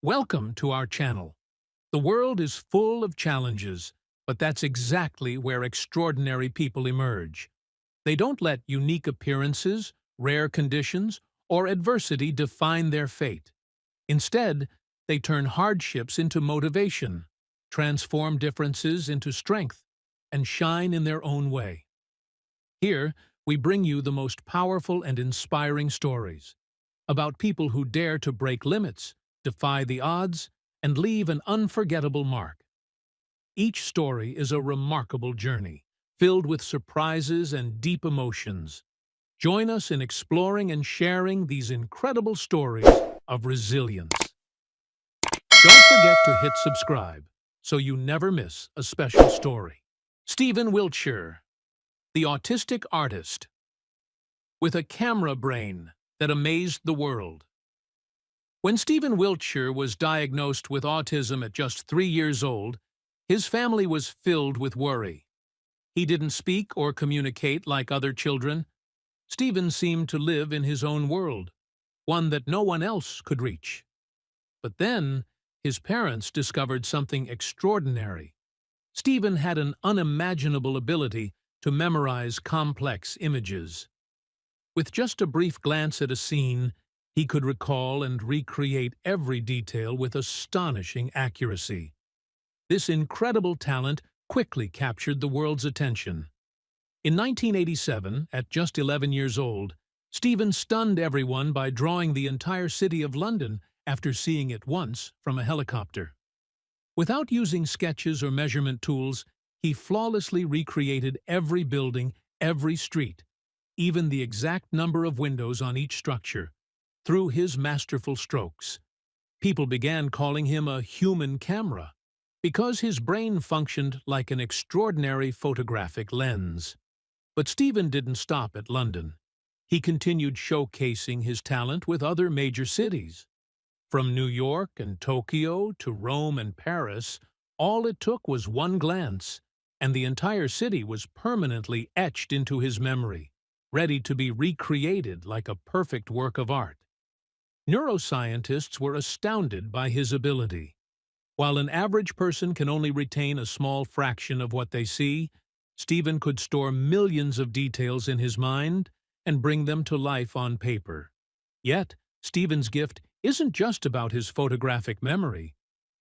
Welcome to our channel. The world is full of challenges, but that's exactly where extraordinary people emerge. They don't let unique appearances, rare conditions, or adversity define their fate. Instead, they turn hardships into motivation, transform differences into strength, and shine in their own way. Here, we bring you the most powerful and inspiring stories about people who dare to break limits, defy the odds, and leave an unforgettable mark. Each story is a remarkable journey, filled with surprises and deep emotions. Join us in exploring and sharing these incredible stories of resilience. Don't forget to hit subscribe so you never miss a special story. Stephen Wiltshire, the autistic artist, with a camera brain that amazed the world. When Stephen Wiltshire was diagnosed with autism at just 3 years old, his family was filled with worry. He didn't speak or communicate like other children. Stephen seemed to live in his own world, one that no one else could reach. But then, his parents discovered something extraordinary. Stephen had an unimaginable ability to memorize complex images. With just a brief glance at a scene, he could recall and recreate every detail with astonishing accuracy. This incredible talent quickly captured the world's attention. In 1987, at just 11 years old, Stephen stunned everyone by drawing the entire city of London after seeing it once from a helicopter. Without using sketches or measurement tools, he flawlessly recreated every building, every street, even the exact number of windows on each structure, through his masterful strokes. People began calling him a human camera, because his brain functioned like an extraordinary photographic lens. But Stephen didn't stop at London. He continued showcasing his talent with other major cities. From New York and Tokyo to Rome and Paris, all it took was one glance, and the entire city was permanently etched into his memory, ready to be recreated like a perfect work of art. Neuroscientists were astounded by his ability. While an average person can only retain a small fraction of what they see, Stephen could store millions of details in his mind and bring them to life on paper. Yet, Stephen's gift isn't just about his photographic memory.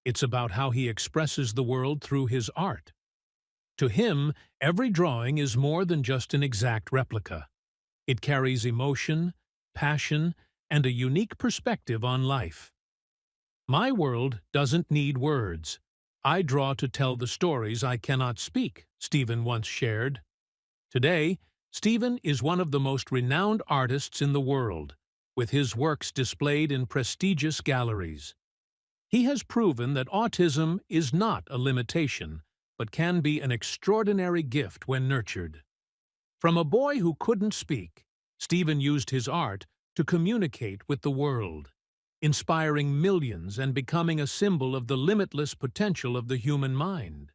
It's about how he expresses the world through his art. To him, every drawing is more than just an exact replica. It carries emotion, passion, and a unique perspective on life. My world doesn't need words. I draw to tell the stories I cannot speak, Stephen once shared. Today, Stephen is one of the most renowned artists in the world, with his works displayed in prestigious galleries. He has proven that autism is not a limitation, but can be an extraordinary gift when nurtured. From a boy who couldn't speak, Stephen used his art to communicate with the world, inspiring millions and becoming a symbol of the limitless potential of the human mind.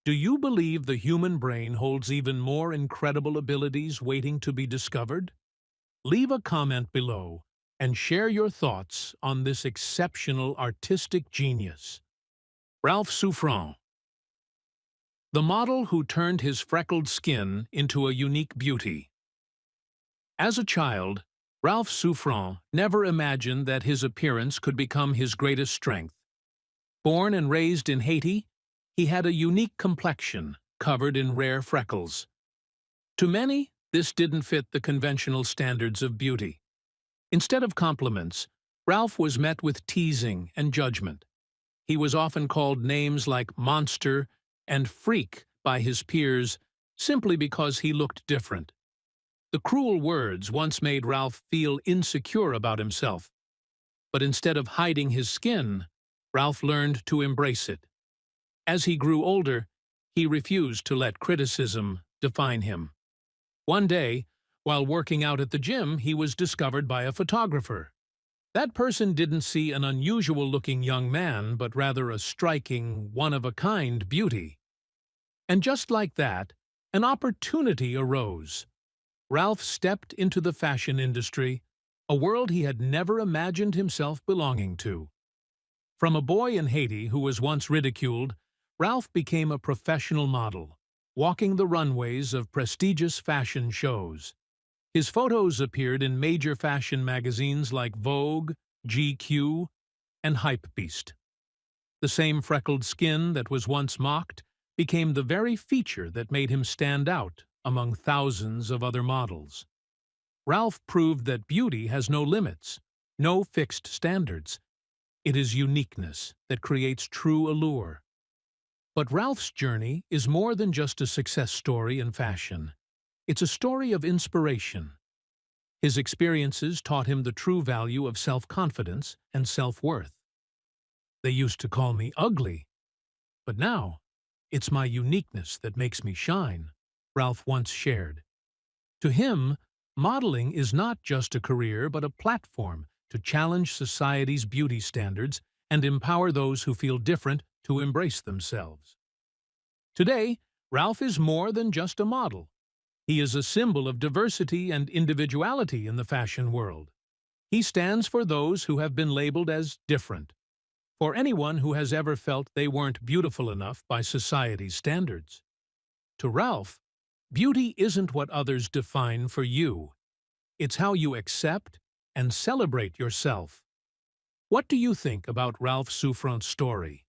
Do you believe the human brain holds even more incredible abilities waiting to be discovered? Leave a comment below and share your thoughts on this exceptional artistic genius. Ralph Souffrant, the model who turned his freckled skin into a unique beauty. As a child, Ralph Souffrant never imagined that his appearance could become his greatest strength. Born and raised in Haiti, he had a unique complexion covered in rare freckles. To many, this didn't fit the conventional standards of beauty. Instead of compliments, Ralph was met with teasing and judgment. He was often called names like monster and freak by his peers simply because he looked different. The cruel words once made Ralph feel insecure about himself. But instead of hiding his skin, Ralph learned to embrace it. As he grew older, he refused to let criticism define him. One day, while working out at the gym, he was discovered by a photographer. That person didn't see an unusual-looking young man, but rather a striking, one-of-a-kind beauty. And just like that, an opportunity arose. Ralph stepped into the fashion industry, a world he had never imagined himself belonging to. From a boy in Haiti who was once ridiculed, Ralph became a professional model, walking the runways of prestigious fashion shows. His photos appeared in major fashion magazines like Vogue, GQ, and Hypebeast. The same freckled skin that was once mocked became the very feature that made him stand out among thousands of other models. Ralph proved that beauty has no limits, no fixed standards. It is uniqueness that creates true allure. But Ralph's journey is more than just a success story in fashion. It's a story of inspiration. His experiences taught him the true value of self-confidence and self-worth. They used to call me ugly, but now it's my uniqueness that makes me shine, Ralph once shared. To him, modeling is not just a career but a platform to challenge society's beauty standards and empower those who feel different to embrace themselves. Today, Ralph is more than just a model. He is a symbol of diversity and individuality in the fashion world. He stands for those who have been labeled as different, for anyone who has ever felt they weren't beautiful enough by society's standards. To Ralph, beauty isn't what others define for you. It's how you accept and celebrate yourself. What do you think about Ralph Souffrant's story?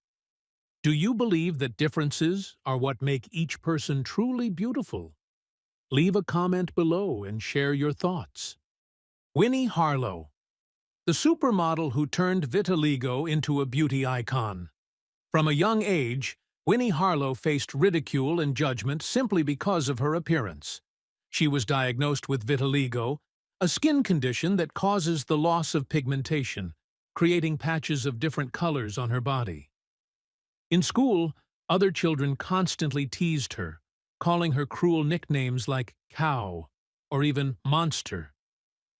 Do you believe that differences are what make each person truly beautiful? Leave a comment below and share your thoughts. Winnie Harlow, the supermodel who turned vitiligo into a beauty icon. From a young age, Winnie Harlow faced ridicule and judgment simply because of her appearance. She was diagnosed with vitiligo, a skin condition that causes the loss of pigmentation, creating patches of different colors on her body. In school, other children constantly teased her, calling her cruel nicknames like cow or even monster.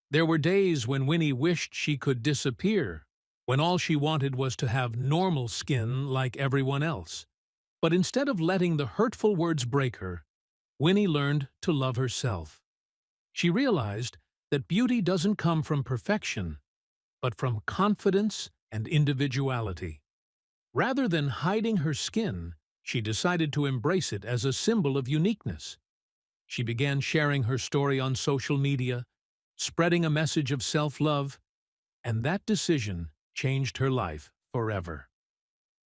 There were days when Winnie wished she could disappear, when all she wanted was to have normal skin like everyone else. But instead of letting the hurtful words break her, Winnie learned to love herself. She realized that beauty doesn't come from perfection, but from confidence and individuality. Rather than hiding her skin, she decided to embrace it as a symbol of uniqueness. She began sharing her story on social media, spreading a message of self-love, and that decision changed her life forever.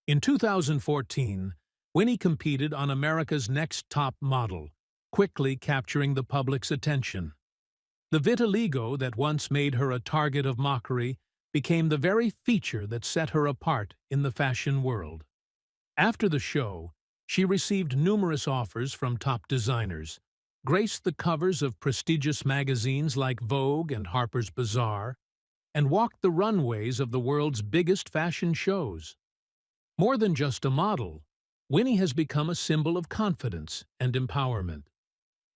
In 2014, Winnie competed on America's Next Top Model, quickly capturing the public's attention. The vitiligo that once made her a target of mockery became the very feature that set her apart in the fashion world. After the show, she received numerous offers from top designers, graced the covers of prestigious magazines like Vogue and Harper's Bazaar, and walked the runways of the world's biggest fashion shows. More than just a model, Winnie has become a symbol of confidence and empowerment.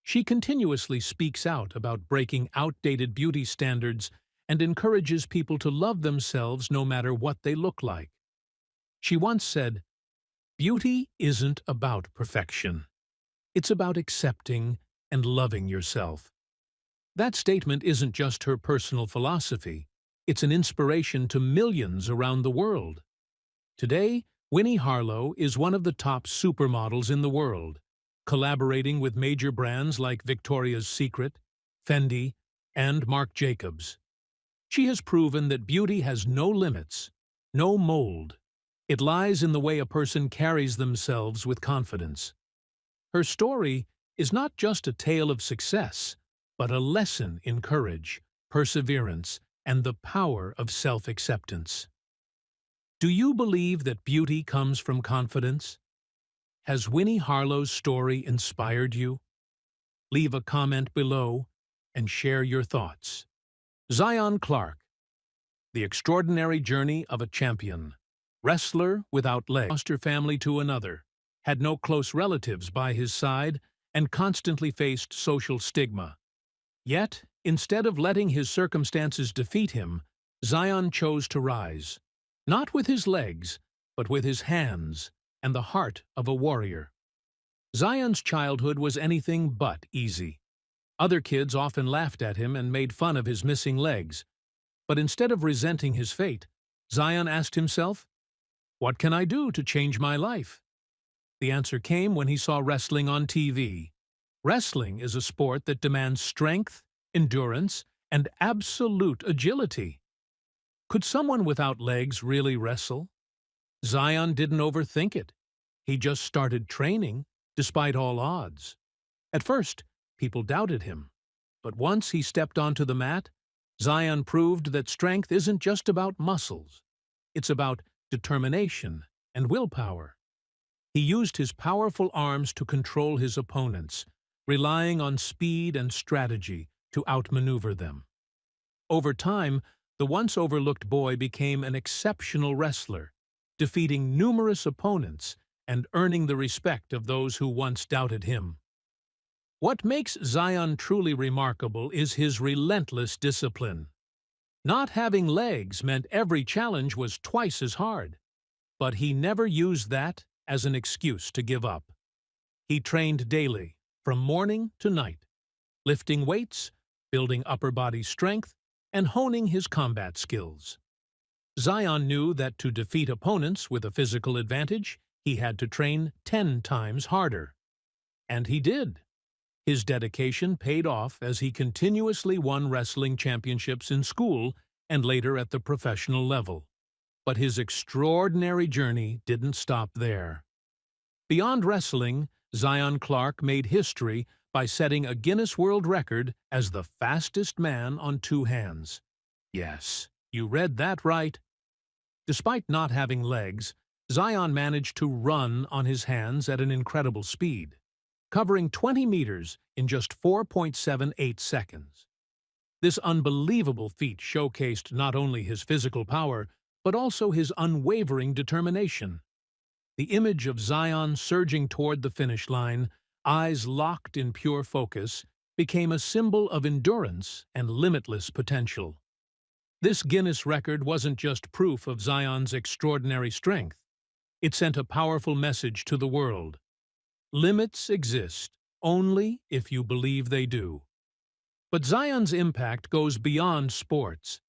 She continuously speaks out about breaking outdated beauty standards and encourages people to love themselves no matter what they look like. She once said, "Beauty isn't about perfection. It's about accepting and loving yourself." That statement isn't just her personal philosophy. It's an inspiration to millions around the world. Today, Winnie Harlow is one of the top supermodels in the world, collaborating with major brands like Victoria's Secret, Fendi, and Marc Jacobs. She has proven that beauty has no limits, no mold. It lies in the way a person carries themselves with confidence. Her story is not just a tale of success, but a lesson in courage, perseverance, and the power of self-acceptance. Do you believe that beauty comes from confidence? Has Winnie Harlow's story inspired you? Leave a comment below and share your thoughts. Zion Clark, the extraordinary journey of a champion. Wrestler without legs, lost her family to another, had no close relatives by his side, and constantly faced social stigma. Yet, instead of letting his circumstances defeat him, Zion chose to rise, not with his legs, but with his hands and the heart of a warrior. Zion's childhood was anything but easy. Other kids often laughed at him and made fun of his missing legs. But instead of resenting his fate, Zion asked himself, What can I do to change my life? The answer came when he saw wrestling on TV. Wrestling is a sport that demands strength, endurance, and absolute agility. Could someone without legs really wrestle? Zion didn't overthink it. He just started training, despite all odds. At first, people doubted him. But once he stepped onto the mat, Zion proved that strength isn't just about muscles. It's about determination and willpower. He used his powerful arms to control his opponents, relying on speed and strategy to outmaneuver them. Over time, the once overlooked boy became an exceptional wrestler, defeating numerous opponents and earning the respect of those who once doubted him. What makes Zion truly remarkable is his relentless discipline. Not having legs meant every challenge was twice as hard, but he never used that as an excuse to give up. He trained daily, from morning to night, lifting weights, building upper body strength, and honing his combat skills. Zion knew that to defeat opponents with a physical advantage, he had to train 10 times harder. And he did. His dedication paid off as he continuously won wrestling championships in school and later at the professional level. But his extraordinary journey didn't stop there. Beyond wrestling, Zion Clark made history by setting a Guinness World Record as the fastest man on 2 hands. Yes, you read that right. Despite not having legs, Zion managed to run on his hands at an incredible speed, covering 20 meters in just 4.78 seconds. This unbelievable feat showcased not only his physical power, but also his unwavering determination. The image of Zion surging toward the finish line, eyes locked in pure focus, became a symbol of endurance and limitless potential. This Guinness record wasn't just proof of Zion's extraordinary strength. It sent a powerful message to the world. Limits exist only if you believe they do. But Zion's impact goes beyond sports.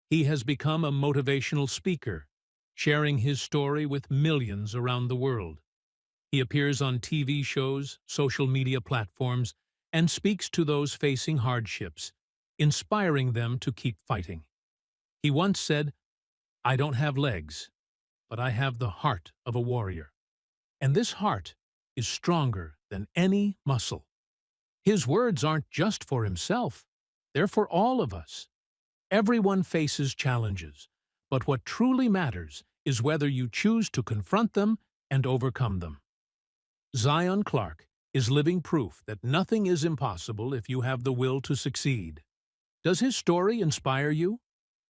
He has become a motivational speaker, sharing his story with millions around the world. He appears on TV shows, social media platforms, and speaks to those facing hardships, inspiring them to keep fighting. He once said, "I don't have legs, but I have the heart of a warrior. And this heart is stronger than any muscle." His words aren't just for himself, they're for all of us. Everyone faces challenges, but what truly matters is whether you choose to confront them and overcome them. Zion Clark is living proof that nothing is impossible if you have the will to succeed. Does his story inspire you?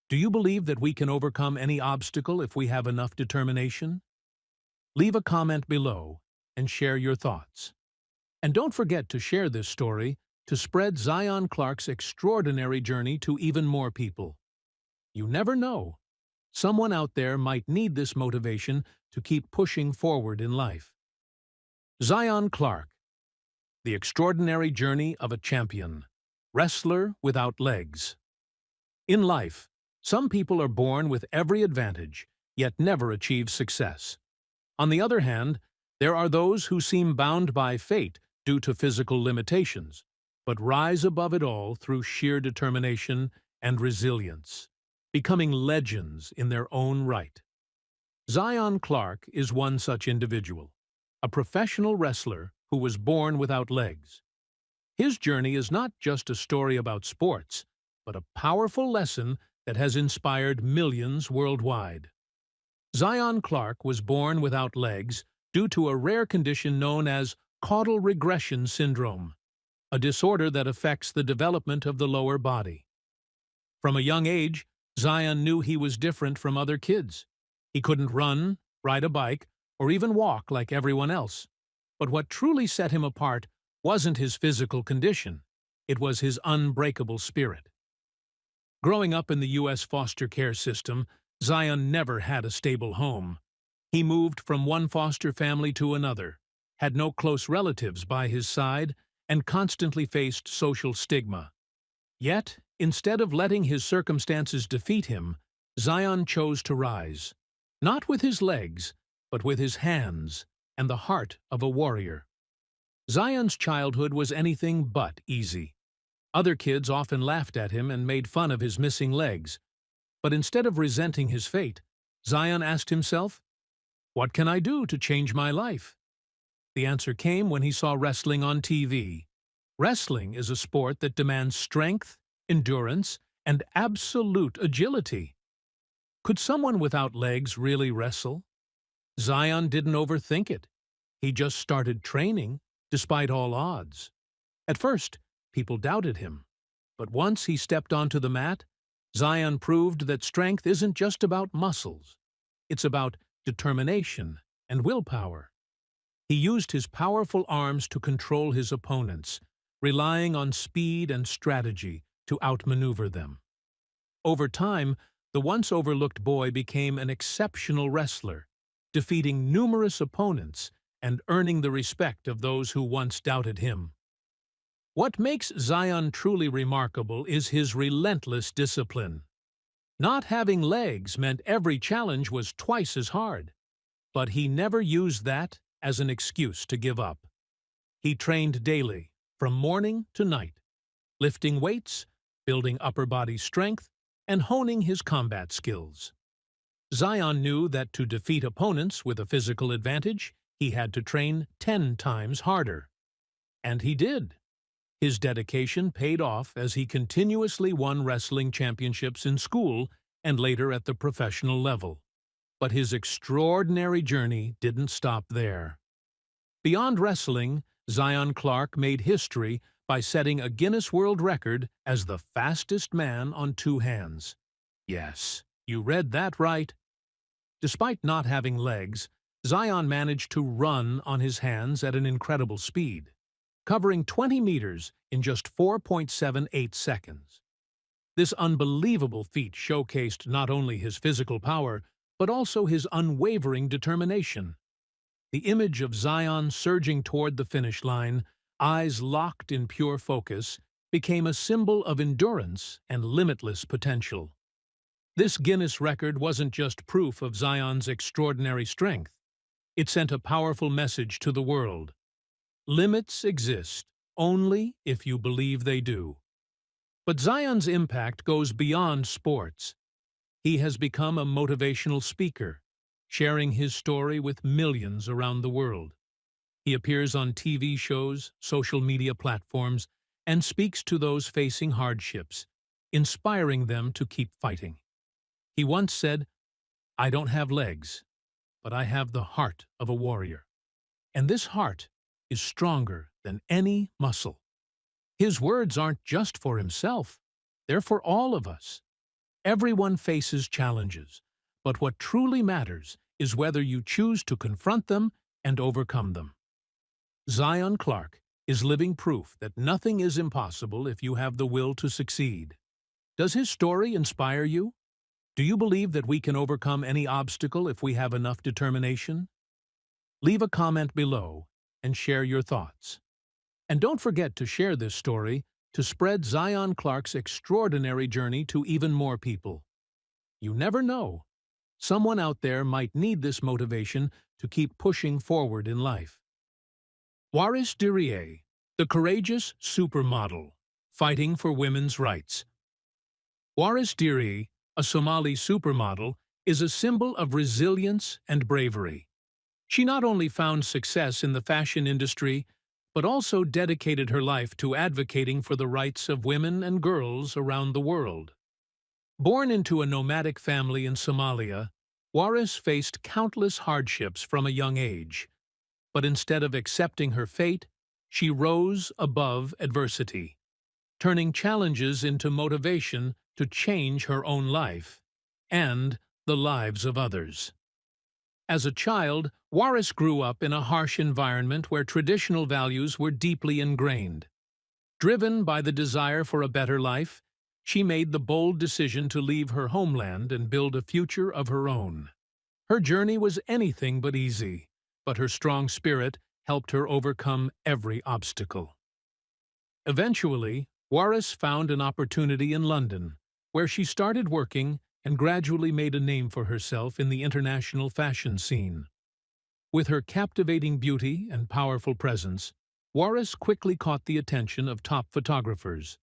Do you believe that we can overcome any obstacle if we have enough determination? Leave a comment below and share your thoughts. And don't forget to share this story to spread Zion Clark's extraordinary journey to even more people. You never know. Someone out there might need this motivation to keep pushing forward in life. Zion Clark, the extraordinary journey of a champion, wrestler without legs. In life, some people are born with every advantage, yet never achieve success. On the other hand, there are those who seem bound by fate due to physical limitations, but rise above it all through sheer determination and resilience, becoming legends in their own right. Zion Clark is one such individual, a professional wrestler who was born without legs. His journey is not just a story about sports, but a powerful lesson that has inspired millions worldwide. Zion Clark was born without legs due to a rare condition known as caudal regression syndrome, a disorder that affects the development of the lower body. From a young age, Zion knew he was different from other kids. He couldn't run, ride a bike, or even walk like everyone else. But what truly set him apart wasn't his physical condition. It was his unbreakable spirit. Growing up in the U.S. foster care system, Zion never had a stable home. He moved from one foster family to another, had no close relatives by his side, and constantly faced social stigma. Yet, instead of letting his circumstances defeat him, Zion chose to rise. Not with his legs, but with his hands and the heart of a warrior. Zion's childhood was anything but easy. Other kids often laughed at him and made fun of his missing legs. But instead of resenting his fate, Zion asked himself, "What can I do to change my life?" The answer came when he saw wrestling on TV. Wrestling is a sport that demands strength, endurance, and absolute agility. Could someone without legs really wrestle? Zion didn't overthink it. He just started training, despite all odds. At first, people doubted him. But once he stepped onto the mat, Zion proved that strength isn't just about muscles. It's about determination and willpower. He used his powerful arms to control his opponents, relying on speed and strategy to outmaneuver them. Over time, the once overlooked boy became an exceptional wrestler, defeating numerous opponents and earning the respect of those who once doubted him. What makes Zion truly remarkable is his relentless discipline. Not having legs meant every challenge was twice as hard, but he never used that as an excuse to give up. He trained daily, from morning to night, lifting weights, building upper body strength, and honing his combat skills. Zion knew that to defeat opponents with a physical advantage, he had to train 10 times harder. And he did. His dedication paid off as he continuously won wrestling championships in school and later at the professional level. But his extraordinary journey didn't stop there. Beyond wrestling, Zion Clark made history by setting a Guinness World Record as the fastest man on 2 hands. Yes, you read that right. Despite not having legs, Zion managed to run on his hands at an incredible speed, covering 20 meters in just 4.78 seconds. This unbelievable feat showcased not only his physical power, but also his unwavering determination. The image of Zion surging toward the finish line, eyes locked in pure focus, became a symbol of endurance and limitless potential. This Guinness record wasn't just proof of Zion's extraordinary strength. It sent a powerful message to the world. Limits exist only if you believe they do. But Zion's impact goes beyond sports. He has become a motivational speaker, sharing his story with millions around the world. He appears on TV shows, social media platforms, and speaks to those facing hardships, inspiring them to keep fighting. He once said, "I don't have legs, but I have the heart of a warrior. And this heart is stronger than any muscle." His words aren't just for himself, they're for all of us. Everyone faces challenges, but what truly matters is whether you choose to confront them and overcome them. Zion Clark is living proof that nothing is impossible if you have the will to succeed. Does his story inspire you? Do you believe that we can overcome any obstacle if we have enough determination? Leave a comment below and share your thoughts. And don't forget to share this story to spread Zion Clark's extraordinary journey to even more people. You never know. Someone out there might need this motivation to keep pushing forward in life. Waris Dirie, the courageous supermodel, fighting for women's rights. Waris Dirie, a Somali supermodel, is a symbol of resilience and bravery. She not only found success in the fashion industry, but also dedicated her life to advocating for the rights of women and girls around the world. Born into a nomadic family in Somalia, Waris faced countless hardships from a young age. But instead of accepting her fate, she rose above adversity, turning challenges into motivation to change her own life and the lives of others. As a child, Waris grew up in a harsh environment where traditional values were deeply ingrained. Driven by the desire for a better life, she made the bold decision to leave her homeland and build a future of her own. Her journey was anything but easy, but her strong spirit helped her overcome every obstacle. Eventually, Waris found an opportunity in London, where she started working and gradually made a name for herself in the international fashion scene. With her captivating beauty and powerful presence, Waris quickly caught the attention of top photographers.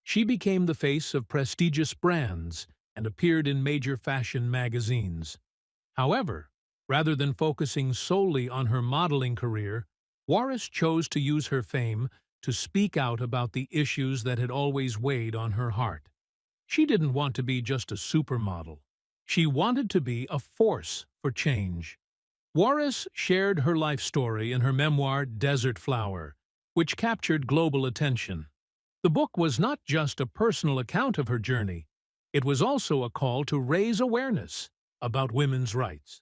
She became the face of prestigious brands and appeared in major fashion magazines. However, rather than focusing solely on her modeling career, Waris chose to use her fame to speak out about the issues that had always weighed on her heart. She didn't want to be just a supermodel. She wanted to be a force for change. Waris shared her life story in her memoir Desert Flower, which captured global attention. The book was not just a personal account of her journey, it was also a call to raise awareness about women's rights.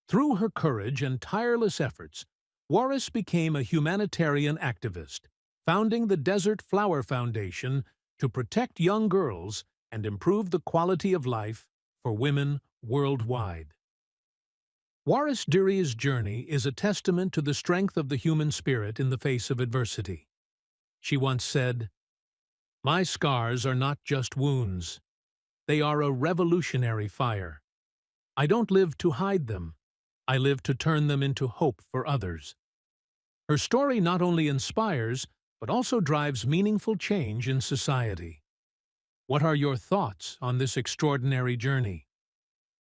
Through her courage and tireless efforts, Waris became a humanitarian activist, founding the Desert Flower Foundation to protect young girls and improve the quality of life for women worldwide. Waris Diriy's journey is a testament to the strength of the human spirit in the face of adversity. She once said, "My scars are not just wounds. They are a revolutionary fire. I don't live to hide them. I live to turn them into hope for others." Her story not only inspires, but also drives meaningful change in society. What are your thoughts on this extraordinary journey?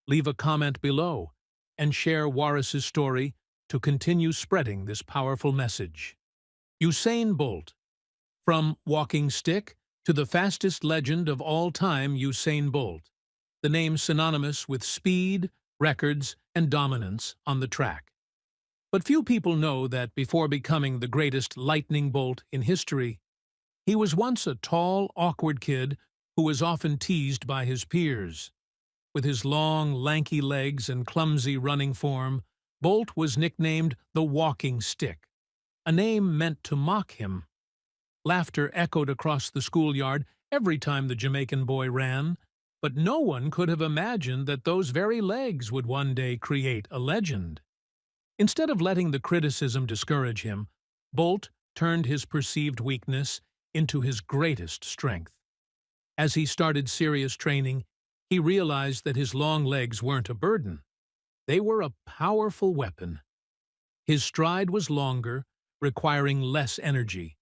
Leave a comment below and share Waris's story to continue spreading this powerful message. Usain Bolt. From walking stick to the fastest legend of all time, Usain Bolt, the name synonymous with speed, records, and dominance on the track. But few people know that before becoming the greatest lightning bolt in history, he was once a tall, awkward kid who was often teased by his peers. With his long, lanky legs and clumsy running form, Bolt was nicknamed the Walking Stick, a name meant to mock him. Laughter echoed across the schoolyard every time the Jamaican boy ran, but no one could have imagined that those very legs would one day create a legend. Instead of letting the criticism discourage him, Bolt turned his perceived weakness into his greatest strength. As he started serious training, he realized that his long legs weren't a burden. They were a powerful weapon. His stride was longer, requiring less energy,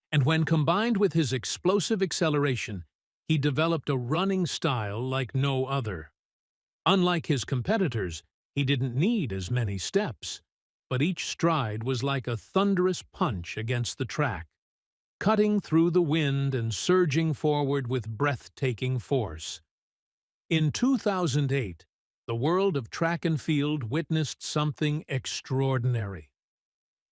and when combined with his explosive acceleration, he developed a running style like no other. Unlike his competitors, he didn't need as many steps, but each stride was like a thunderous punch against the track, cutting through the wind and surging forward with breathtaking force. In 2008, the world of track and field witnessed something extraordinary.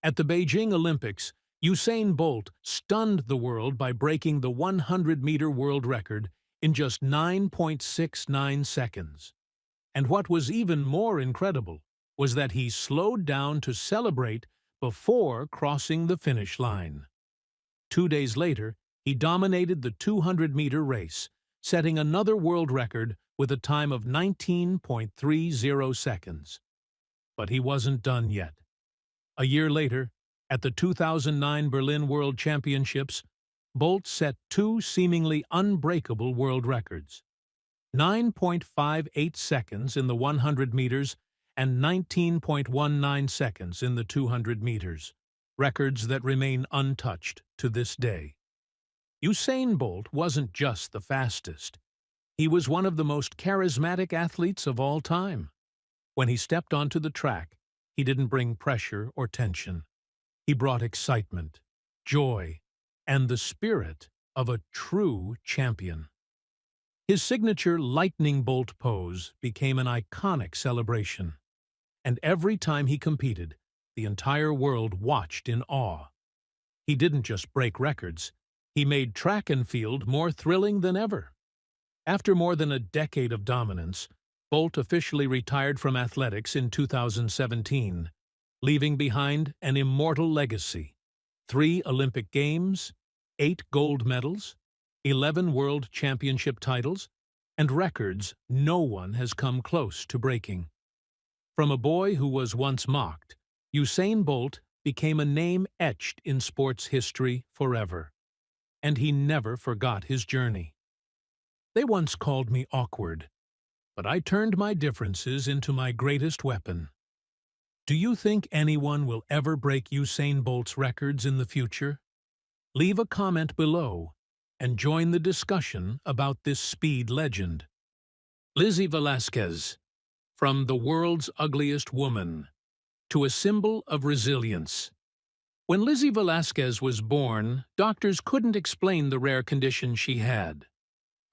At the Beijing Olympics, Usain Bolt stunned the world by breaking the 100-meter world record in just 9.69 seconds. And what was even more incredible was that he slowed down to celebrate before crossing the finish line. 2 days later, he dominated the 200-meter race, setting another world record with a time of 19.30 seconds. But he wasn't done yet. A year later, at the 2009 Berlin World Championships, Bolt set two seemingly unbreakable world records: 9.58 seconds in the 100 meters and 19.19 seconds in the 200 meters, records that remain untouched to this day. Usain Bolt wasn't just the fastest. He was one of the most charismatic athletes of all time. When he stepped onto the track, he didn't bring pressure or tension. He brought excitement, joy, and the spirit of a true champion. His signature lightning bolt pose became an iconic celebration, and every time he competed, the entire world watched in awe. He didn't just break records, he made track and field more thrilling than ever. After more than a decade of dominance, Bolt officially retired from athletics in 2017, leaving behind an immortal legacy: 3 Olympic Games, 8 gold medals, 11 World Championship titles, and records no one has come close to breaking. From a boy who was once mocked, Usain Bolt became a name etched in sports history forever. And he never forgot his journey. "They once called me awkward, but I turned my differences into my greatest weapon. Do you think anyone will ever break Usain Bolt's records in the future? Leave a comment below and join the discussion about this speed legend. Lizzie Velasquez, from the world's ugliest woman to a symbol of resilience. When Lizzie Velasquez was born, doctors couldn't explain the rare condition she had.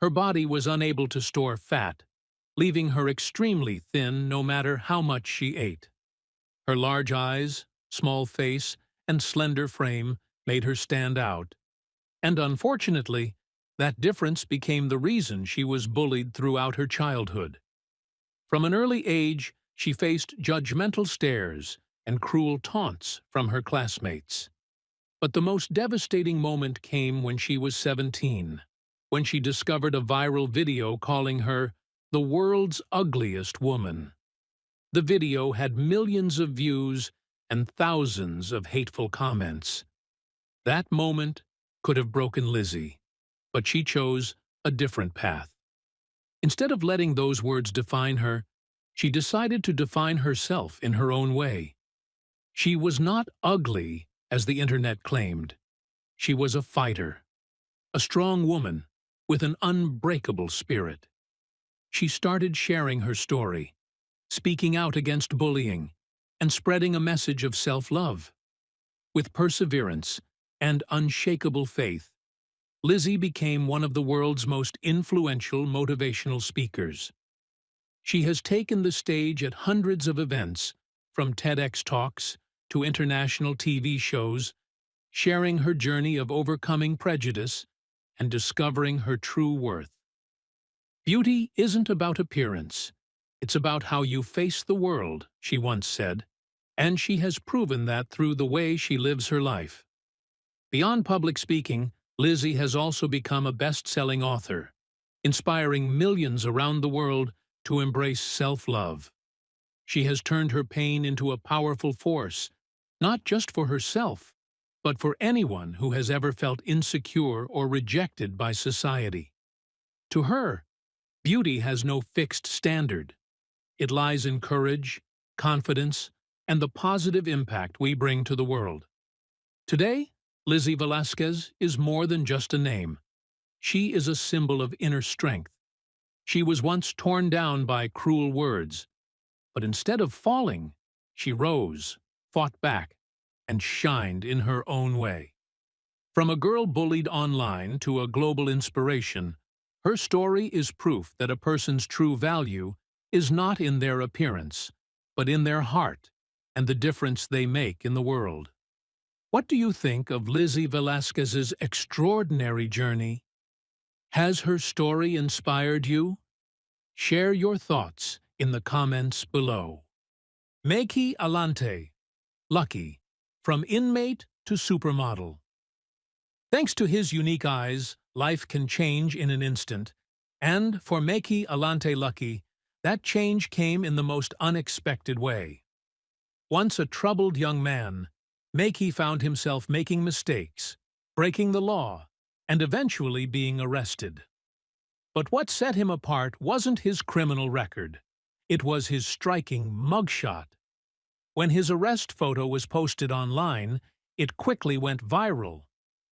Her body was unable to store fat, leaving her extremely thin no matter how much she ate. Her large eyes, small face, and slender frame made her stand out. And unfortunately, that difference became the reason she was bullied throughout her childhood. From an early age, she faced judgmental stares and cruel taunts from her classmates. But the most devastating moment came when she was 17, when she discovered a viral video calling her the world's ugliest woman. The video had millions of views and thousands of hateful comments. That moment could have broken Lizzie, but she chose a different path. Instead of letting those words define her, she decided to define herself in her own way. She was not ugly, as the internet claimed. She was a fighter, a strong woman with an unbreakable spirit. She started sharing her story, speaking out against bullying, and spreading a message of self-love. With perseverance and unshakable faith, Lizzie became one of the world's most influential motivational speakers. She has taken the stage at hundreds of events, from TEDx talks to international TV shows, sharing her journey of overcoming prejudice and discovering her true worth. Beauty isn't about appearance. It's about how you face the world, she once said, and she has proven that through the way she lives her life. Beyond public speaking, Lizzie has also become a best-selling author, inspiring millions around the world to embrace self-love. She has turned her pain into a powerful force, not just for herself, but for anyone who has ever felt insecure or rejected by society. To her, beauty has no fixed standard. It lies in courage, confidence, and the positive impact we bring to the world. Today, Lizzie Velasquez is more than just a name. She is a symbol of inner strength. She was once torn down by cruel words, but instead of falling, she rose, fought back, and shined in her own way. From a girl bullied online to a global inspiration, her story is proof that a person's true value is not in their appearance, but in their heart and the difference they make in the world. What do you think of Lizzie Velasquez's extraordinary journey? Has her story inspired you? Share your thoughts in the comments below. Meiki Alante, Lucky, from inmate to supermodel. Thanks to his unique eyes, life can change in an instant, and for Meiki Alante Lucky, that change came in the most unexpected way. Once a troubled young man, Meiki found himself making mistakes, breaking the law, and eventually being arrested. But what set him apart wasn't his criminal record. It was his striking mugshot. When his arrest photo was posted online, it quickly went viral,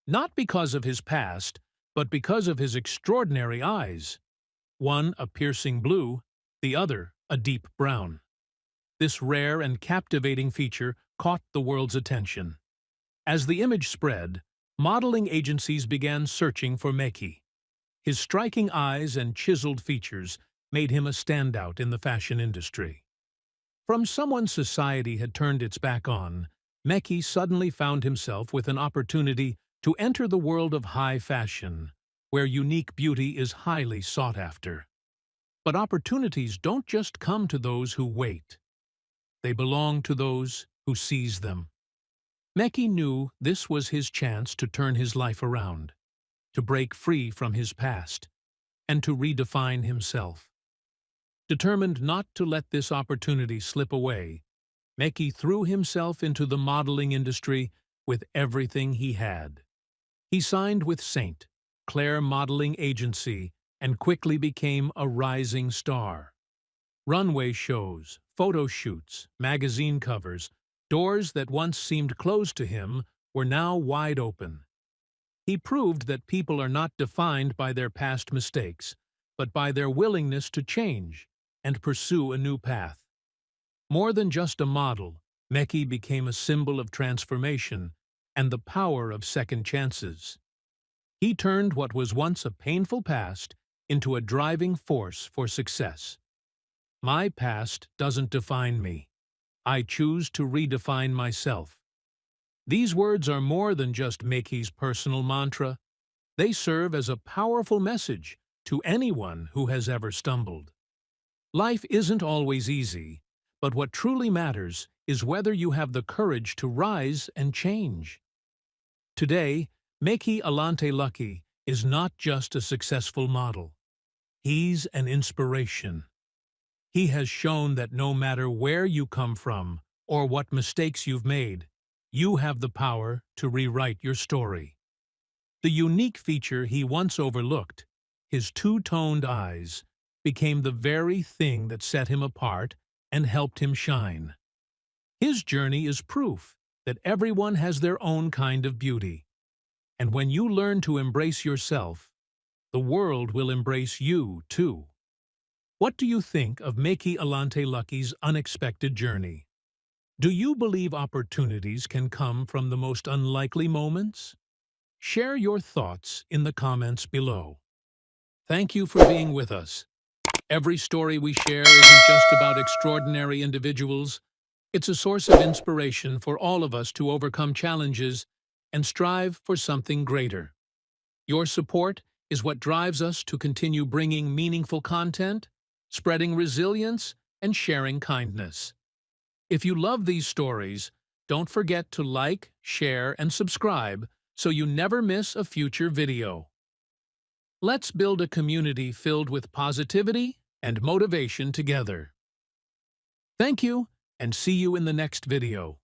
not because of his past, but because of his extraordinary eyes. One a piercing blue, the other a deep brown. This rare and captivating feature caught the world's attention. As the image spread, modeling agencies began searching for Meiki. His striking eyes and chiseled features made him a standout in the fashion industry. From someone society had turned its back on, Meiki suddenly found himself with an opportunity to enter the world of high fashion, where unique beauty is highly sought after. But opportunities don't just come to those who wait. They belong to those who seize them. Meiki knew this was his chance to turn his life around, to break free from his past, and to redefine himself. Determined not to let this opportunity slip away, Meiki threw himself into the modeling industry with everything he had. He signed with Saint Clair Modeling Agency and quickly became a rising star. Runway shows, photo shoots, magazine covers, doors that once seemed closed to him were now wide open. He proved that people are not defined by their past mistakes, but by their willingness to change and pursue a new path. More than just a model, Meki became a symbol of transformation and the power of second chances. He turned what was once a painful past into a driving force for success. My past doesn't define me. I choose to redefine myself. These words are more than just Meki's personal mantra. They serve as a powerful message to anyone who has ever stumbled. Life isn't always easy, but what truly matters is whether you have the courage to rise and change. Today, Meki Alante Lucky is not just a successful model. He's an inspiration. He has shown that no matter where you come from or what mistakes you've made, you have the power to rewrite your story. The unique feature he once overlooked, his two-toned eyes, became the very thing that set him apart and helped him shine. His journey is proof that everyone has their own kind of beauty. And when you learn to embrace yourself, the world will embrace you too. What do you think of Meki Alante Lucky's unexpected journey? Do you believe opportunities can come from the most unlikely moments? Share your thoughts in the comments below. Thank you for being with us. Every story we share isn't just about extraordinary individuals. It's a source of inspiration for all of us to overcome challenges and strive for something greater. Your support is what drives us to continue bringing meaningful content, spreading resilience, and sharing kindness. If you love these stories, don't forget to like, share, and subscribe so you never miss a future video. Let's build a community filled with positivity and motivation together. Thank you, and see you in the next video.